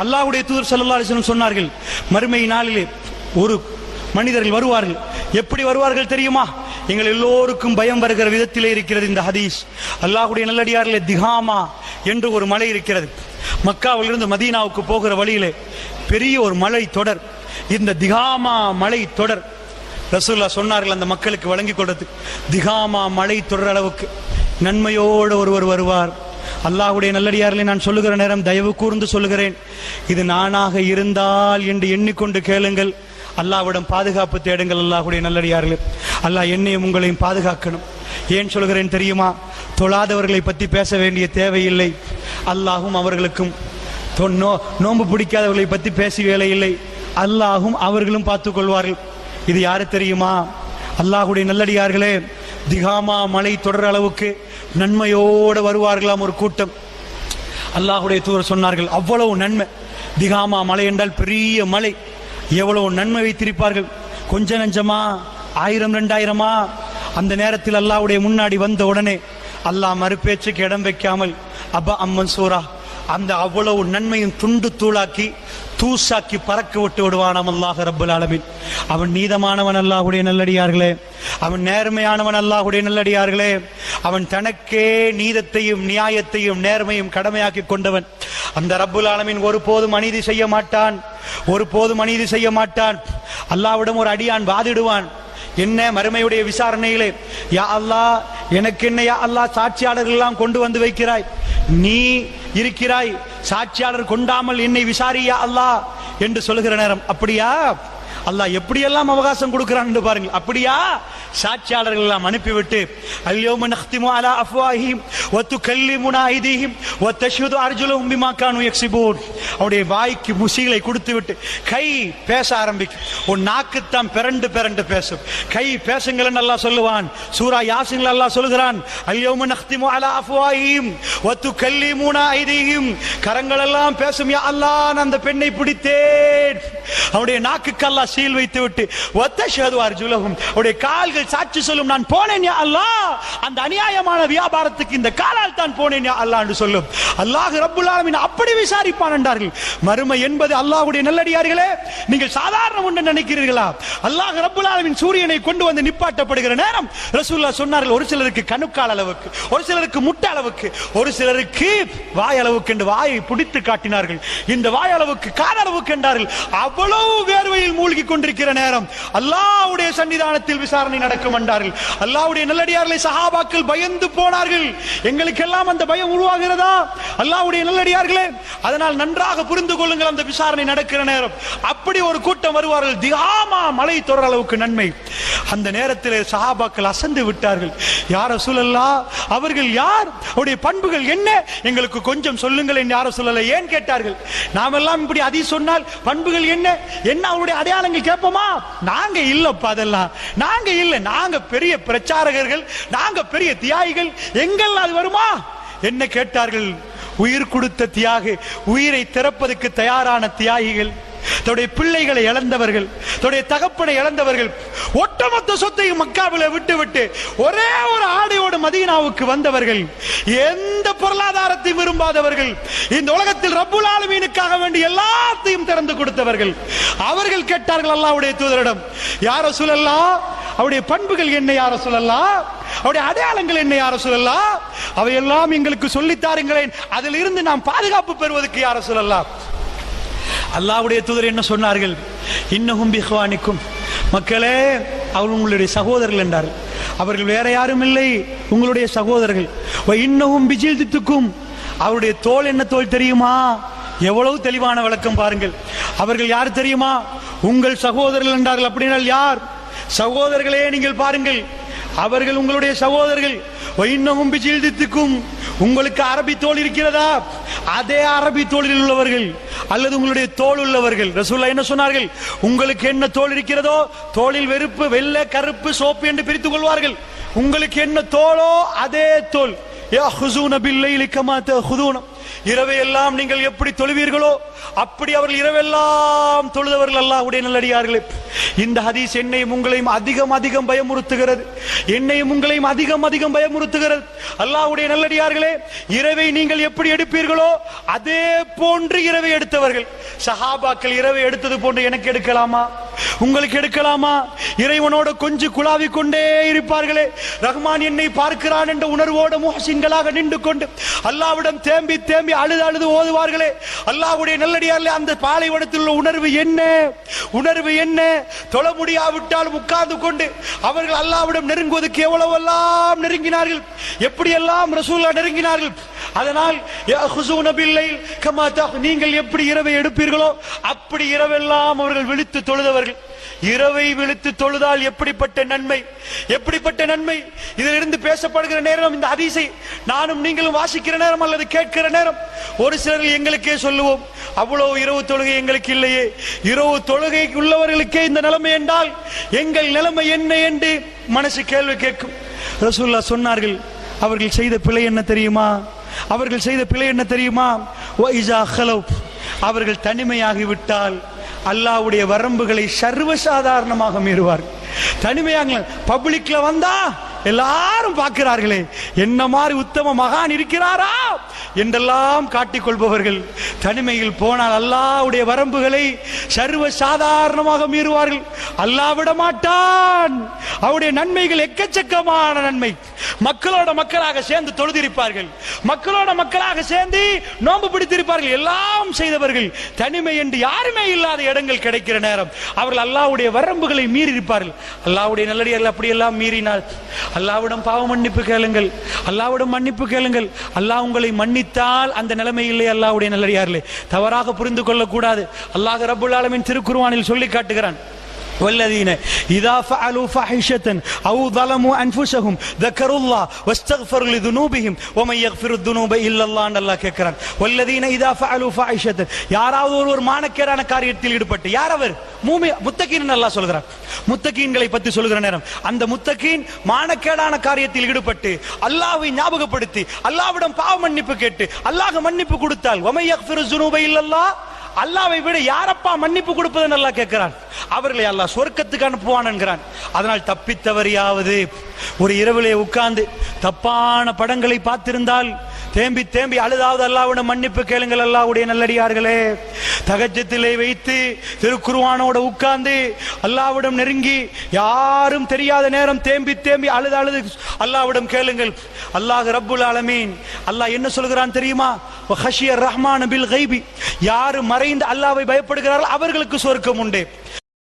அல்லாஹ்வுடைய தூதர் ஸல்லல்லாஹு அலைஹி வஸல்லம் சொன்னார்கள், மறுமை நாளிலே ஒரு மனிதர்கள் வருவார்கள். எப்படி வருவார்கள் தெரியுமா? எங்கள் எல்லோருக்கும் பயம் வருகிற விதத்திலே இருக்கிறது இந்த ஹதீஸ். அல்லாஹ்வுடைய நல்லடியார்களே, திகாமா என்று ஒரு மலை இருக்கிறது. மக்காவிலிருந்து மதீனாவுக்கு போகிற வழியிலே பெரிய ஒரு மலை தொடர். இந்த திகாமா மலை தொடர் ரசூலுல்லாஹ் சொன்னார்கள் அந்த மக்களுக்கு வழங்கி கொடுத்து, திகாமா மலை தொடர் அளவுக்கு நன்மையோடு ஒருவர் வருவார். அல்லாஹ்வுடைய நல்லடியார்களே, நான் சொல்லுகிற நேரம் தயவு கூர்ந்து சொல்லுகிறேன், இது நானாக இருந்தால் என்று எண்ணிக்கொண்டு கேளுங்கள். அல்லாஹ்விடம் பாதுகாப்பு தேடுங்கள். அல்லாஹ்வுடைய நல்லடியார்களே, அல்லாஹ் என்னையும் உங்களையும் பாதுகாக்கணும். ஏன் சொல்கிறேன் தெரியுமா? தொழாதவர்களை பற்றி பேச வேண்டிய தேவையில்லை. அல்லாஹும் அவர்களுக்கும் நோன்பு பிடிக்காதவர்களை பற்றி பேசி வேலை இல்லை. அல்லாஹும் அவர்களும் பார்த்துக் கொள்வார்கள். இது யாரு தெரியுமா? அல்லாஹ்வுடைய நல்லடியார்களே, திகாமா மலை தொடர் அளவுக்கு நன்மையோடு வருவார்களாம் ஒரு கூட்டம். அல்லாஹ்வுடைய தூதர் சொன்னார்கள், அவ்வளவு நன்மை. திகாமா மலை என்றால் பெரிய மலை, எவ்வளவு நன்மை வைத்திருப்பார்கள். கொஞ்ச நஞ்சமா, 1000 2000 அந்த நேரத்தில் அல்லாஹ்வுடைய முன்னாடி வந்த உடனே அல்லாஹ் மறுபேச்சுக்கு இடம் வைக்காமல் அபா அம்மன்சூரா அந்த அவ்வளவு நன்மையும் துண்டு தூளாக்கி தூசாக்கி பறக்க விட்டு விடுவானாம் அல்லாஹ் ரப்பல் ஆலமீன். அவன் நீதமானவன் அல்லாஹ்வுடைய நல்லடியார்களே, அவன் நேர்மையானவன் அல்லாஹ்வுடைய நல்லடியார்களே. அவன் தனக்கே நீதத்தையும் நியாயத்தையும் நேர்மையும் கடமையாக்கி கொண்டவன். அந்த ரப்பல் ஆலமீன் ஒருபோதும் அநீதி செய்ய மாட்டான், ஒருபோதும் அநீதி செய்ய மாட்டான். அல்லாஹ்விடம் ஒரு அடியான் வாதிடுவான், என்ன மறுமையுடைய விசாரணையிலே, யா அல்லாஹ் எனக்கு என்ன யா அல்லாஹ் சாட்சியாளர்கள் எல்லாம் கொண்டு வந்து வைக்கிறாய், நீ இருக்கிறாய், சாட்சியாளர் கொண்டாமல் என்னை விசாரியா அல்லாஹ் என்று சொல்லுகிற நேரம், அப்படியா அல்லாஹ் எப்படியெல்லாம் அவகாசம் கொடுக்கிறான் என்று பாருங்கள். அப்படியா சாட்சியாளர்கள் எல்லாம் அனுப்பிவிட்டு, அல்யௌம நக்திமு அலா அஃப்வாஹிஹிம் வ துகல்லிமுனா ஐதீஹிம் வ தஷ்ஹது அர்ஜுலுஹும் பிமா கானூ யக்ஸிபூன். அவருடைய வாய்க்கு முசீலை கொடுத்து விட்டு கை பேச ஆரம்பிக்கும். உன் நாக்குத்தான் பிறண்டு பிறண்டு பேசும். கை பேசுங்கள் அல்லாஹ் சொல்லுவான். சூரா யாசின்ல அல்லாஹ் சொல்கிறான், அல்யௌம நக்திமு அலா அஃப்வாஹிஹிம் வ துகல்லிமுனா ஐதீஹிம். கரங்கள் எல்லாம் பேசும், யா அல்லாஹ் நான் அந்த பெண்ணை பிடித்தேன். அவருடைய நாக்குக்கு அல்லாஹ் சீல் வைத்து விட்டு வ தஷ்ஹது அர்ஜுலுஹும், அவருடைய கால்கள் சாட்சி சொல்லும், நான் போனேன் யா அல்லாஹ், அந்த அநியாயமான வியாபாரத்துக்கு இந்த காலால் தான் போனேன் யா அல்லாஹ் என்று சொல்லும். அல்லாஹ் ரப்பல் ஆலமீன் அப்படி விசாரிப்பான் என்றார்கள். மறுமை என்பது அல்லாஹ்வுடைய நல்லடியார்களே, நீங்கள் சாதாரண ஒன்று நினைக்கிறீர்களா? அல்லாஹ் ரப்பல் ஆலமீன் சூரியனை கொண்டு வந்து நிப்பாட்டப்படுகிற நேரம் ரசூலுல்லாஹ் சொன்னார்கள், ஒரு சிலருக்கு கணுக்கால் அளவுக்கு, ஒரு சிலருக்கு முட்டை அளவுக்கு, ஒரு சிலருக்கு வாய் அளவுக்கு என்று வாயை பிடித்து காட்டினார்கள். இந்த வாய் அளவுக்கு கால் அளவுக்கு என்றார்கள். அவ்வளவு வேர்வையில் மூழ்கி கொண்டிருக்கிற நேரம் அல்லாஹ்வுடைய சன்னிதானத்தில் விசாரணை நடக்கும் என்றார்கள். அல்லாஹ்வுடைய நல்லடியார்களை சஹாபாக்கள் பயந்து போனார்கள். எங்களுக்கெல்லாம் அந்த பயம் உருவாகிறதா? அல்லாஹ்வுடைய நல்லடியார்களே, அதனால் நன்றாக புரிந்து கொள்ளுங்கள். அந்த விசாரணை நடக்கிற நேரம் அப்படி ஒரு கூட்டம் வருவார்கள், திகாமா மலை தொடர் அளவுக்கு நன்மை. அந்த நேரத்தில் சஹாபாக்கள் அசந்து விட்டார்கள். யா ரசூலல்லாஹ், அவர்கள் யார், அவருடைய பண்புகள் என்ன, எங்களுக்கு கொஞ்சம் சொல்லுங்கள் என்று யா ரசூலல்லாஹ் ஏன் கேட்டார்கள். நாமெல்லாம் இப்படி அதி சொன்னால் பண்புகள் என்ன என்ன அவருடைய அடையாளங்கள் கேட்போமா? நாங்க இல்லப்பா, அதெல்லாம் நாங்க இல்ல, நாங்க பெரிய பிரச்சாரகர்கள், நாங்க பெரிய தியாகிகள், எங்கெல்லாம் அது வருமா என்ன கேட்டார்கள். உயிர் கொடுத்த தியாகி, உயிரை திறப்பதற்கு தயாரான தியாகிகள், தன்னுடைய பிள்ளைகளை இழந்தவர்கள், தன்னுடைய தகப்பனை இழந்தவர்கள், ஒட்டுமொத்த சொத்தையும் மக்காவில விட்டு விட்டு ஒரே ஒரு ஆடையோடு மதீனாவுக்கு வந்தவர்கள், எந்த பொருளாதாரத்தையும் விரும்பாதவர்கள், இந்த உலகத்தில் ரப்புல் ஆலமீனுக்காக வேண்டி எல்லாத்தையும் திறந்து கொடுத்தவர்கள். அவர்கள் கேட்டார்கள் அல்லாஹ்வுடைய தூதரிடம், யா ரசூலல்லாஹ், அவருடைய பண்புகள் என்ன யா ரசூலல்லாஹ், அவருடைய அடையாளங்கள் என்ன யா ரசூலல்லாஹ், அவையெல்லாம் எங்களுக்கு சொல்லித் தாருங்களேன், அதில் இருந்து நாம் பாதுகாப்பு பெறுவதற்கு யா ரசூலல்லாஹ். அல்லாஹ்வுடைய தூதர் என்ன சொன்னார்கள்? இன்னஹும் பிஹ்வானிக்கும், மக்களே அவர்கள் உங்களுடைய சகோதரர்கள் என்றார்கள். அவர்கள் வேற யாரும் இல்லை, உங்களுடைய சகோதரர்கள். இன்னஹும் பிஜில்தித்துக்கும், அவருடைய தோல் என்ன தோல் தெரியுமா? எவ்வளவு தெளிவான விளக்கம் பாருங்கள். அவர்கள் யார் தெரியுமா? உங்கள் சகோதரர்கள் என்றார்கள். அப்படினால் யார்? சகோதரர்களே நீங்கள் பாருங்கள், அவர்கள் உங்களுடைய சகோதரர்கள். இன்னஹும் பிஜில்தித்துக்கும், உங்களுக்கு அரபி தோல் இருக்கிறதா? அதே அரபி தோலில் உள்ளவர்கள் அல்லது உங்களுடைய தோல் உள்ளவர்கள். ரசூலுல்லாஹ் என்ன சொன்னார்கள்? உங்களுக்கு என்ன தோல் இருக்கிறதோ, தோலில் வெறுப்பு, வெள்ளை, கருப்பு, சோப்பு என்று பிரித்துக் கொள்வார்கள். உங்களுக்கு என்ன தோலோ அதே தோல். யஹுஸூன பில்லைலி கமா தஹுஸூன, இரவை எல்லாம் நீங்கள் எப்படி தொழுவீர்களோ அப்படி அவர்கள் இரவெல்லாம் தொழுதவர்கள் அல்லாஹ்வுடைய நல்லடியார்களே. இந்த ஹதீஸ் என்னையும் உங்களையும் அதிகம் அதிகம் பயமுறுத்துகிறது. என்னையும் உங்களையும் அதிகம் அதிகம் பயமுறுத்துகிறது. அல்லாஹ்வுடைய நல்லடியார்களே, இரவை நீங்கள் எப்படி எடுப்பீர்களோ அதே போன்று இரவை எடுத்தவர்கள் சஹாபாக்கள் இரவை எடுத்தது போன்று எனக்கு எடுக்கலாமா, உங்களுக்கு எடுக்கலாமா? இறைவனோடு கொஞ்சம் குழாவி கொண்டே இருப்பார்களே, ரஹ்மான் என்னை பார்க்கிறான் என்ற உணர்வோடு முஹ்சின்களாக நின்று கொண்டு அல்லாஹ்விடம் தேம்பி தேம்பி அழுது அழுது ஓதுவார்களே. அல்லாஹ்வுடைய நல்லடியார்களே, அந்த பாலைவனத்தில் உள்ள உணர்வு என்ன, உணர்வு என்ன? தொழ முடியாவிட்டால் உட்கார்ந்து கொண்டு அவர்கள் அல்லாஹ்விடம் நெருங்குவதற்கு எவ்வளவெல்லாம் நெருங்கினார்கள், எப்படியெல்லாம் ரசூலுல்லாஹ் நெருங்கினார்கள். அதனால் நீங்கள் எப்படி இரவை எடுப்பீர்களோ அப்படி இரவெல்லாம் அவர்கள் விழித்து தொழுதவர்கள். இரவை விழித்து தொழுதால் எப்படிப்பட்ட நன்மை, எப்படிப்பட்ட நன்மை! இதிலிருந்து பேசப்படுகிற நேரம், இந்த ஹதீஸை நானும் நீங்களும் வாசிக்கிற நேரம் அல்லது கேட்கிற நேரம் ஒரு சிலர் எங்களுக்கே சொல்லுவோம், அவ்வளவு இரவு தொழுகை எங்களுக்கு இல்லையே. இரவு தொழுகை உள்ளவர்களுக்கே இந்த நிலைமை என்றால் எங்கள் நிலைமை என்ன என்று மனசு கேள்வி கேட்கும். ரசூலுல்லாஹ் சொன்னார்கள், அவர்கள் செய்த பிழை என்ன தெரியுமா? அவர்கள் செய்த பிழை என்ன தெரியுமா? அவர்கள் தனிமையாகிவிட்டால் அல்லாஹ்வுடைய வரம்புகளை சர்வசாதாரணமாக மீறுவார்கள். தனிமையாக பப்ளிக்ல வந்தா எல்லாரும் பார்க்கிறார்களே, என்ன மாதிரி உத்தம மகான் இருக்கிறாரா என்றெல்லாம் காட்டிக் கொள்பவர்கள் தனிமையில் போனால் அல்லாஹ்வுடைய வரம்புகளை சர்வ சாதாரணமாக மீறுவார்கள். அல்லாஹ் விட மாட்டான். அவருடைய நன்மைகள் எக்கச்சக்கமான நன்மை. மக்களோட மக்களாக சேர்ந்து தொழுதிருப்பார்கள், மக்களோட மக்களாக சேர்ந்து நோன்பு பிடித்திருப்பார்கள். எல்லாம் செய்தவர்கள் தனிமை என்று யாருமே இல்லாத இடங்கள் கிடைக்கிற நேரம் அவர்கள் அல்லாஹ்வுடைய வரம்புகளை மீறி இருப்பார்கள். அல்லாஹ்வுடைய நல்லடியார்கள் அப்படியெல்லாம் மீறினால் அல்லாஹ்விடம் பாவ மன்னிப்பு கேளுங்கள், அல்லாஹ்விடம் மன்னிப்பு கேளுங்கள். அல்லாஹ் உங்களை மன்னித்தால் அந்த நிலைமையிலே அல்லாஹ்வுடைய நல்லடியார்களே தவறாக புரிந்து கொள்ளக்கூடாது. அல்லாஹ் ரப்புல் ஆலமீன் திருக்குர்ஆனில் சொல்லி காட்டுகிறான், والذين إذا فعلوا فاحشة أو ظلموا أنفسهم ذكروا الله واستغفروا لذنوبهم ومن يغفر الذنوب إلا الله ان الله கேட்கிறான். والذين إذا فعلوا فاحشة, யாராவது ஒரு மானக்கேடான காரியத்தில் ஈடுபட்டு, யார் அவர்? முத்தகீன் அல்லாஹ் சொல்கிறான். முத்தகீன்களை பற்றி சொல்கிற நேரம் அந்த முத்தகீன் மானக்கேடான காரியத்தில் ஈடுபட்டு அல்லாஹ்வை ஞாபகப்படுத்தி அல்லாஹ்விடம் பாவ மன்னிப்பு கேட்டு அல்லாஹ் மன்னிப்பு கொடுத்தால் ومن يغفر الذنوب إلا الله, அல்லாஹ்வை விட யாரப்பா மன்னிப்பு கொடுப்பதுன்னு அல்லாஹ் கேட்கிறான். அவர்களை அல்லாஹ் சொர்க்கத்துக்கு அனுப்புவான் என்கிறான். அதனால் தப்பித்தவரையாவது ஒரு இரவிலே உட்கார்ந்து தப்பான படங்களை பார்த்திருந்தால் தேம்பி தேம்பி அழுதாவது அல்லாஹ்விடம் மன்னிப்பு கேளுங்கள். அல்லாஹ்வுடைய நல்லடியார்களே, தஹஜ்ஜுதிலே வைத்து திருக்குர்ஆனோட உட்கார்ந்து அல்லாஹ்விடம் நெருங்கி யாரும் தெரியாத நேரம் தேம்பி தேம்பி அழுது அழுது அல்லாஹ்விடம் கேளுங்கள். அல்லாஹ் ரப்புல் ஆலமீன் அல்லாஹ் என்ன சொல்கிறான் தெரியுமா? வஹஷியர் ரஹ்மான் பில் கைபி, யார் மறைந்து அல்லாஹ்வை பயப்படுகிறார்கள் அவர்களுக்கு சொர்க்கம் உண்டு.